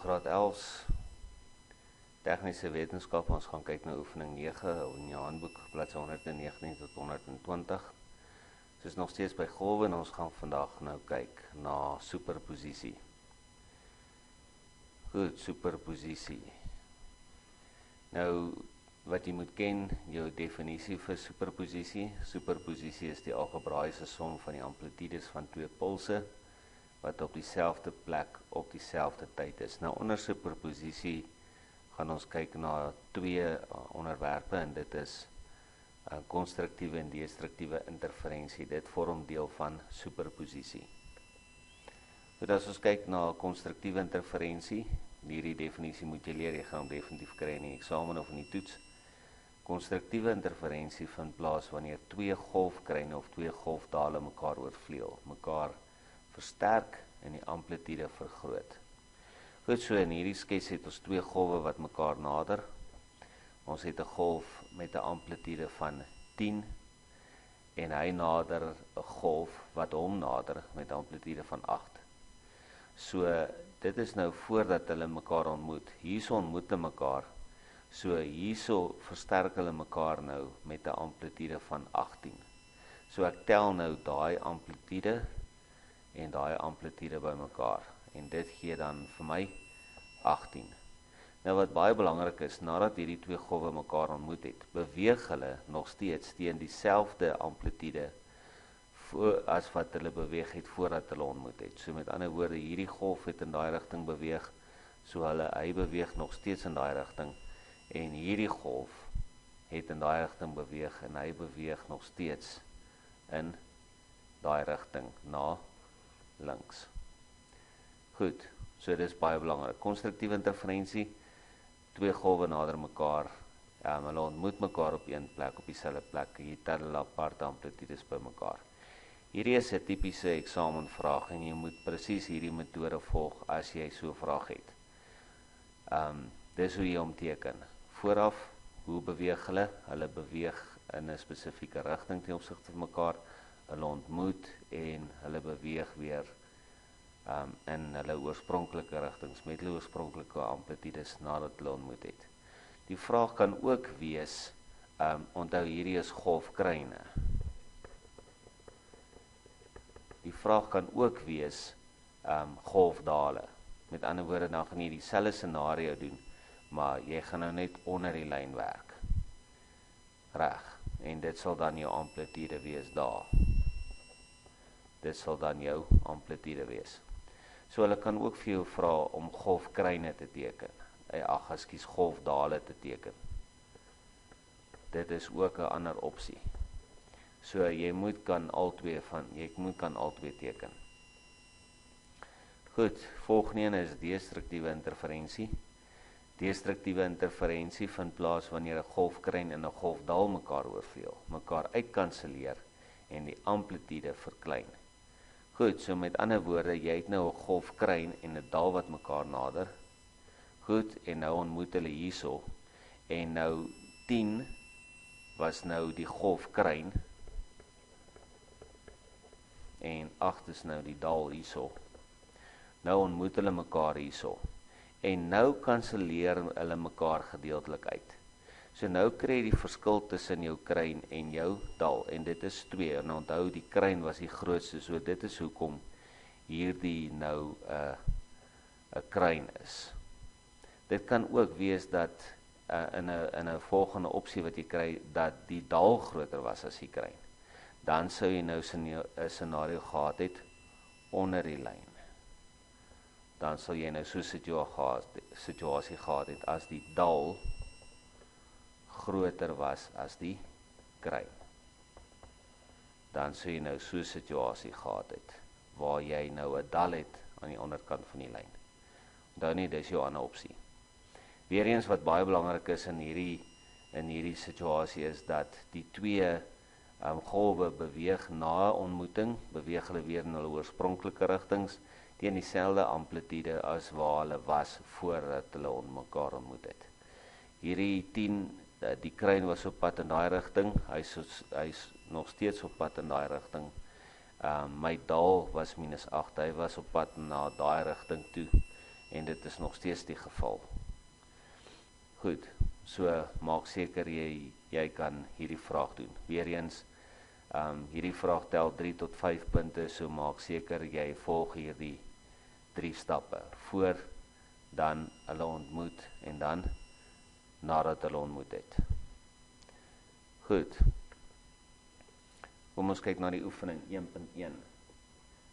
graad 11 Tegniese Wetenskappe. Ons gaan kyk na oefening 9 in jou handboek, bladsy 119 tot 120. Dit is nog steeds by golwe en ons gaan vandag nou kyk na superposisie. Goed, superposisie. Nou, wat jy moet ken, jou definisie vir superposisie. Superposisie is die algebraïese som van die amplitudes van twee pulse, wat op dieselfde plek op dieselfde tyd is. Nou, onder superposisie gaan ons kyk na twee onderwerpe, en dit is konstruktiewe en destruktiewe interferensie. Dit vorm deel van superposisie. Goed, as ons kyk na konstruktiewe interferensie, hierdie definisie moet jy leer, jy gaan hom definitief kry in die eksamen of in die toets. Konstruktiewe interferensie vind plaas wanneer twee golfkreine of twee golfdale mekaar oorvleuel, mekaar versterk en die amplitude vergroot. Goed, so in hierdie skets het ons twee golwe wat mekaar nader. Ons het 'n golf met 'n amplitude van 10 en hy nader 'n golf wat hom nader met 'n amplitude van 8. So dit is nou voordat hulle mekaar ontmoet. Hierso ontmoet hulle mekaar. So hierso versterk hulle mekaar nou met 'n amplitude van 18. So ek tel nou daai amplitude en daai amplitude bymekaar. En dit gee dan vir my 18. Nou wat baie belangrik is, nadat hierdie twee golwe mekaar ontmoet het, beweeg hulle nog steeds teen dieselfde amplitude as wat hulle beweeg het voordat hulle ontmoet het. So met ander woorde, hierdie golf het in daai rigting beweeg, so hy beweeg nog steeds in daai rigting, en hierdie golf het in daai rigting beweeg, en hy beweeg nog steeds in daai rigting, na links. Goed, so dit is baie belangrik. Konstruktiewe interferensie, twee golwe nader mekaar, hulle ontmoet mekaar op een plek, op dieselfde plek, jy tel hulle aparte amplitudes by mekaar. Hierdie is 'n tipiese eksamenvraag, en jy moet presies hierdie metode volg as jy so 'n vraag het. Dis hoe jy hom teken. Vooraf, hoe beweeg hulle? Hulle beweeg in 'n spesifieke rigting ten opsigte van mekaar, hulle ontmoet en hulle beweeg weer in hulle oorspronklike rigtings, met hulle oorspronklike amplitudes nadat hulle ontmoet het. Die vraag kan ook wees, onthou hierdie is golfkreine. Die vraag kan ook wees, golfdale. Met ander woorde, dan gaan jy dieselfde scenario doen, maar jy gaan nou net onder die lyn werk. Reg, en dit sal dan jou amplitude wees daar. Dit sal dan jou amplitude wees. So hulle kan ook vir jou vra om golfkreine te teken. Golfdale te teken. Dit is ook 'n ander opsie. So jy moet kan al twee teken. Goed, volgende een is destruktiewe interferensie. Destruktiewe interferensie vind plaas wanneer 'n golfkrein en 'n golfdal mekaar oorvleuel, mekaar uitkanselleer en die amplitude verklein. Goed, so met ander woorde, jy het nou 'n golfkrein en 'n dal wat mekaar nader. Goed, en nou ontmoet hulle hierso. En nou 10 was nou die golfkrein. En 8 is nou die dal hierso. Nou ontmoet hulle mekaar hierso. En nou kanselleer hulle mekaar gedeeltelik uit. So nou kry jy die verskil tussen jou kruin en jou dal, en dit is 2, en onthou die kruin was die grootste, so dit is hoekom hierdie nou 'n kruin is. Dit kan ook wees dat in 'n volgende opsie wat jy kry, dat die dal groter was as die kruin. Dan sou jy nou 'n scenario gehad het onder die lyn. Dan sal jy nou so 'n situasie gehad het as die dal groter was as die kruin. Dan sou jy nou so 'n situasie gehad het, waar jy nou 'n dal het aan die onderkant van die lyn. Onthou nie, dis jou ander opsie. Weereens wat baie belangrik is in hierdie situasie is dat die twee golwe beweeg na ontmoeting, beweeg hulle weer in hulle oorspronklike rigtings, teen dieselfde amplitude as waar hulle was voordat hulle mekaar ontmoet het. Hierdie 10, die kruin was op pad in daai rigting, hy's nog steeds op pad in daai rigting. My dal was -8, hy was op pad na daai rigting toe, en dit is nog steeds die geval. Goed, so maak seker jy kan hierdie vraag doen. Weereens, hierdie vraag tel 3 tot 5 punte, so maak seker jy volg hierdie 3 stappe. Voor, dan hulle ontmoet en dan nadat hulle ontmoet het. Goed. Kom ons kyk na die oefening 1.1.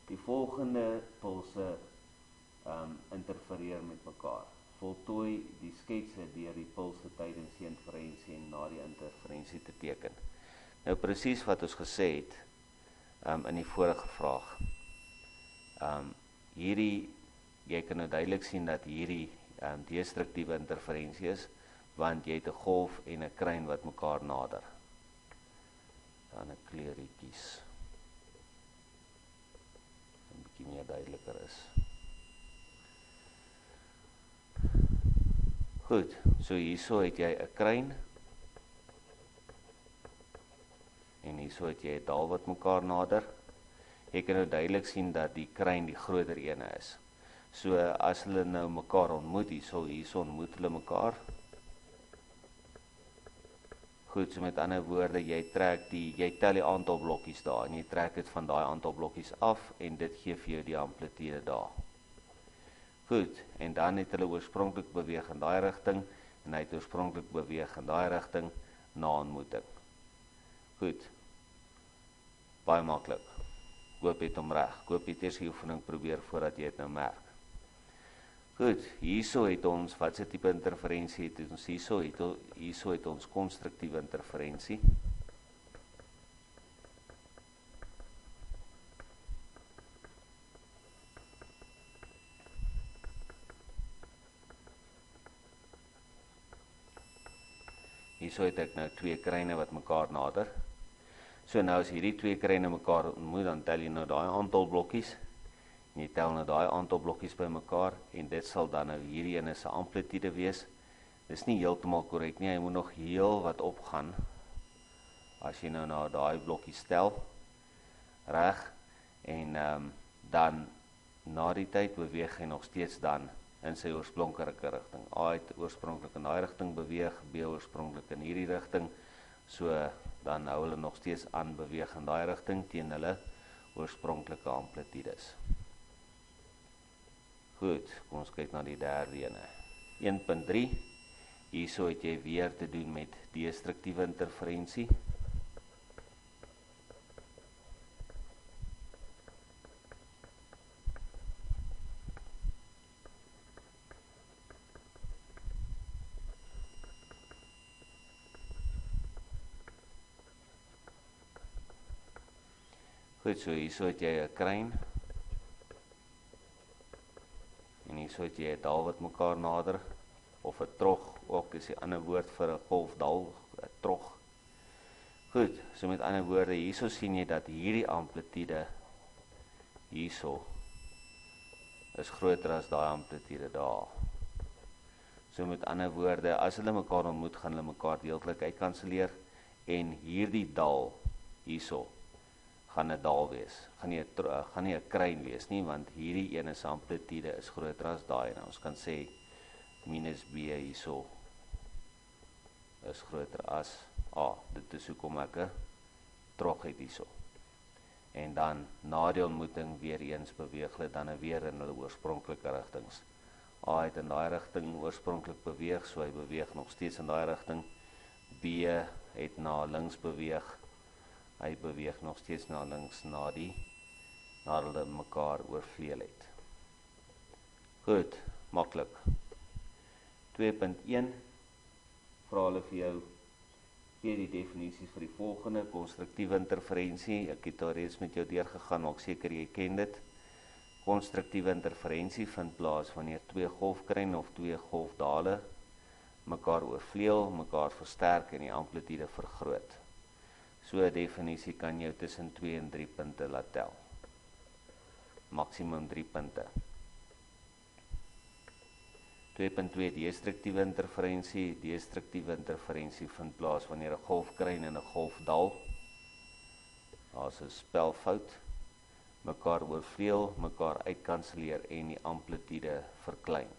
Die volgende pulse interfereer met mekaar. Voltooi die sketse deur die pulse tydens die interferensie en na die interferensie te teken. Nou presies wat ons gesê het in die vorige vraag. Jy kan nou duidelik sien dat hierdie destruktiewe interferensie is, want jy het 'n golf en 'n kruin wat mekaar nader. Dan 'n kleurtjie kies. 'n bietjie meer duideliker is. Goed, so hierso het jy 'n kruin en hierso het jy 'n dal wat mekaar nader. Jy kan nou duidelik sien dat die kruin die groter ene is. So as hulle nou mekaar ontmoet, hierso ontmoet hulle mekaar. Goed, so met ander woorde, jy tel die aantal blokkies daar en jy trek dit van daai aantal blokkies af en dit gee vir jou die amplitude daar. Goed, en dan het hulle oorspronklik beweeg in daai rigting en hy het oorspronklik beweeg in daai rigting na ontmoeting. Goed, baie maklik. Hoop het hom reg. Hoop het eers die oefening probeer voordat jy dit nou merk. Goed, hierso het ons, wat se tipe interferensie het ons hierso het ons konstruktiewe interferensie. Hierso het ek nou 2 kruine wat mekaar nader. So nou as hierdie 2 kruine mekaar ontmoet, dan tel jy nou daai aantal blokkies. En jy tel nou daai aantal blokkies by mekaar en dit sal dan nou hierdie ene se amplitude wees. Dis nie heeltemal korrek nie, hy moet nog heel wat opgaan as jy nou na daai blokkies tel. Reg? En dan na die tyd beweeg hy nog steeds dan in sy oorspronklike rigting. A het oorspronklik in daai rigting beweeg, B oorspronklik in hierdie rigting. So dan hou hulle nog steeds aan beweeg in daai rigting teen hulle oorspronklike amplitudes. Goed, kom ons kyk na die derde ene. 1.3. Hierso het jy weer te doen met destruktiewe interferensie. Goed, so hierso het jy 'n kruin. En hierso het jy 'n dal wat mekaar nader, of 'n trog, ook is die ander woord vir 'n golfdal, 'n trog. Goed, so met ander woorde, hierso sien jy dat hierdie amplitude hierso is groter as daai amplitude daar. So met ander woorde, as hulle mekaar ontmoet, gaan hulle mekaar deeltelik uitkanselleer en hierdie dal hierso gaan 'n dal wees, gaan nie 'n kruin wees nie, want hierdie ene se amplitude is groter as daai. Nou ons kan sê minus B hierso is groter as A. Dit is hoekom ek 'n trog het hierso. En dan na die ontmoeting weer eens beweeg hulle dan weer in hulle oorspronklike rigtings. A het in daai rigting oorspronklik beweeg, so hy beweeg nog steeds in daai rigting. B het na links beweeg. Hy beweeg nog steeds na links na hulle mekaar oorvleuel het. Goed, maklik. 2.1 vra hulle vir jou gee die definisie vir die volgende konstruktiewe interferensie. Ek het al reeds met jou deurgegaan, maak seker jy ken dit. Konstruktiewe interferensie vind plaas wanneer 2 golfkruine of 2 golfdale mekaar oorvleuel, mekaar versterk en die amplitude vergroot. So 'n definisie kan jou tussen 2 en 3 punte laat tel. Maksimum 3 punte. 2.2 destruktiewe interferensie. Destruktiewe interferensie vind plaas wanneer 'n golfkruin en 'n golfdal, daar's 'n spelfout, mekaar oorvleuel, mekaar uitkanselleer en die amplitude verklein.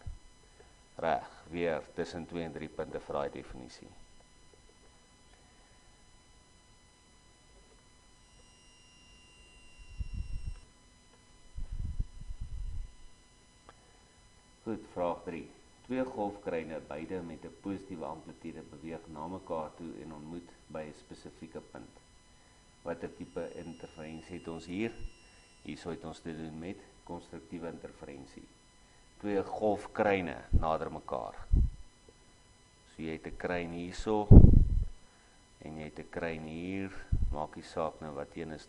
Reg, weer tussen 2 en 3 punte vir daai definisie. Goed, vraag 3. Twee golfkreine, beide met 'n positiewe amplitude, beweeg na mekaar toe en ontmoet by 'n spesifieke punt. Watter tipe interferensie het ons hier? Hierso het ons te doen met konstruktiewe interferensie. Twee golfkreine nader mekaar. So jy het 'n kruin hierso en jy het 'n kruin hier. Maak nie saak nou wat een is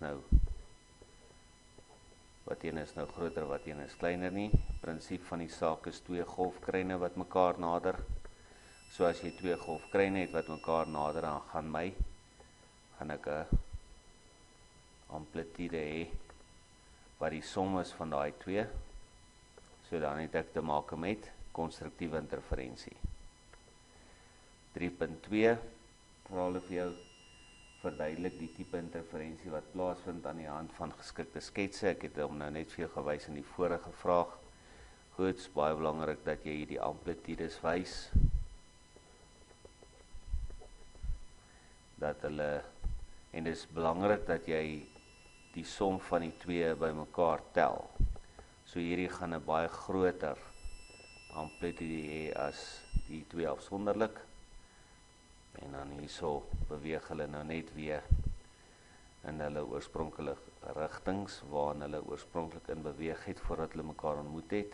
nou groter, wat een is kleiner nie. Prinsip van die saak is twee golfkreine wat mekaar nader. So as jy twee golfkreine het wat mekaar nader, dan gaan ek 'n amplitude hê wat die som is van daai twee. So dan het ek te maak met konstruktiewe interferensie. 3.2 vra hulle vir jou verduidelik die tipe interferensie wat plaasvind aan die hand van geskikte sketse. Ek het hom nou net vir jou gewys in die vorige vraag. Goed, is baie belangrik dat jy die amplitudes wys. En dit is belangrik dat jy die som van die twee bymekaar tel. So hierdie gaan 'n baie groter amplitude hê as die twee afsonderlik. En dan hierso beweeg hulle nou net weer in hulle oorspronklike rigtings, waarin hulle oorspronklik in beweeg het voordat hulle mekaar ontmoet het,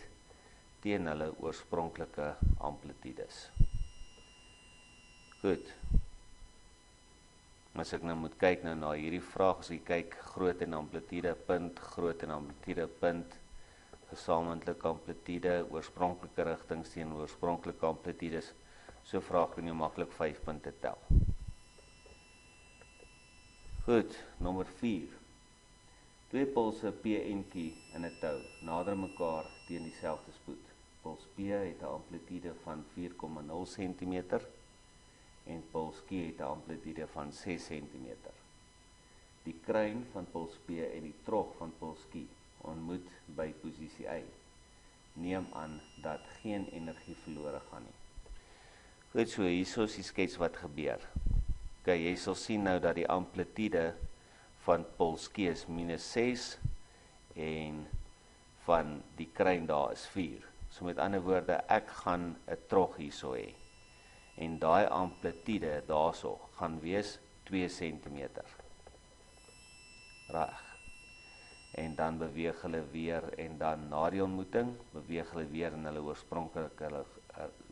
teen hulle oorspronklike amplitudes. Goed. As ek nou moet kyk nou na hierdie vraag, as ek kyk groot en amplitude punt, gesamentlike amplitude, oorspronklike rigtings teen oorspronklike amplitudes, so vraag kan jy maklik 5 punte tel. Goed, nommer 4. Twee pulse P en Q in 'n tou, nader mekaar teen dieselfde spoed. Puls P het 'n amplitude van 4,0 cm en puls Q het 'n amplitude van 6 cm. Die kruin van puls P en die trog van puls Q ontmoet by posisie Y. Neem aan dat geen energie verlore gaan nie. Goed, so hierso is die skets wat gebeur. Okay, jy sal sien nou dat die amplitude van puls Q is -6 en van die kruin daar is 4. So met ander woorde, ek gaan 'n trog hierso hê. En daai amplitude daarso gaan wees 2 cm. Reg. En dan beweeg hulle weer en dan na die ontmoeting beweeg hulle weer in hulle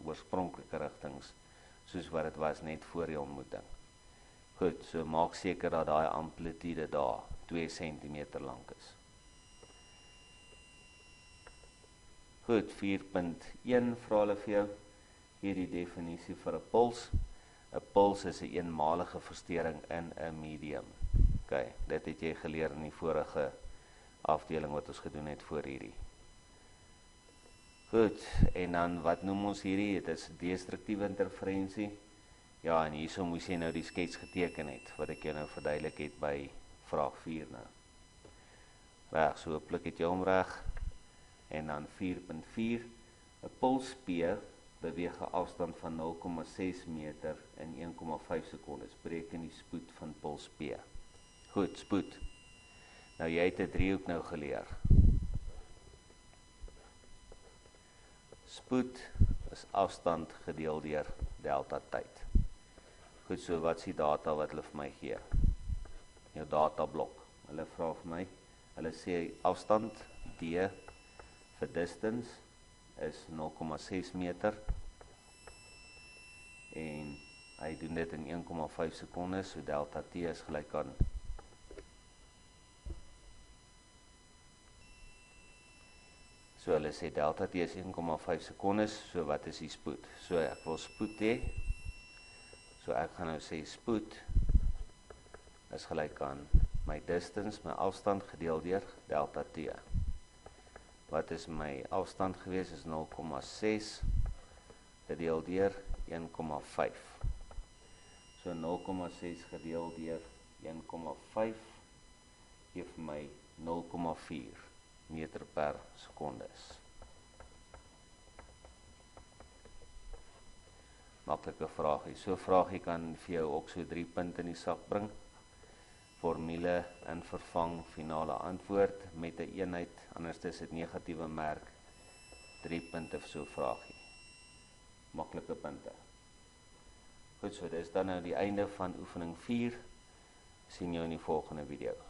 oorspronklike rigtings, soos wat dit was net voor die ontmoeting. Goed, so maak seker dat daai amplitude daar 2 cm lank is. Goed, 4.1 vra hulle vir jou hierdie definisie vir 'n puls. 'n Puls is 'n eenmalige verstoring in 'n medium. Okay, dit het jy geleer in die vorige afdeling wat ons gedoen het voor hierdie. Goed, en dan wat noem ons hierdie? Dit is destruktiewe interferensie. Ja, en hierso moes jy nou die skets geteken het, wat ek jou nou verduidelik het by vraag 4 nou. Reg, so hooplik het jy hom reg. En dan 4.4, 'n puls P beweeg 'n afstand van 0,6 meter in 1,5 sekondes. Bereken die spoed van puls P. Goed, spoed. Nou jy het 'n driehoek nou geleer. Spoed is afstand gedeel deur delta tyd. Goed, so wat is die data wat hulle vir my gee? Jou datablok. Hulle vra vir my, hulle sê afstand D vir distance is 0,6 meter en hy doen dit in 1,5 sekondes, so delta T is gelyk aan so hulle sê delta T is 1,5 sekondes, so wat is die spoed? So ek wil spoed hê, so ek gaan nou sê spoed is gelyk aan my distance, my afstand gedeel deur delta T. Wat is my afstand gewees? Is 0,6 gedeel deur 1,5. So 0,6 gedeel deur 1,5 gee vir my 0,4 meter per sekonde is. Maklike vraagie. So 'n vraagie kan vir jou ook so 3 punte in die sak bring. Formule in vervang, finale antwoord met 'n eenheid, anders is dit negatiewe merk, 3 punte vir so 'n vraagie. Maklike punte. Goed, so dis dan nou die einde van oefening 4. Sien jou in die volgende video.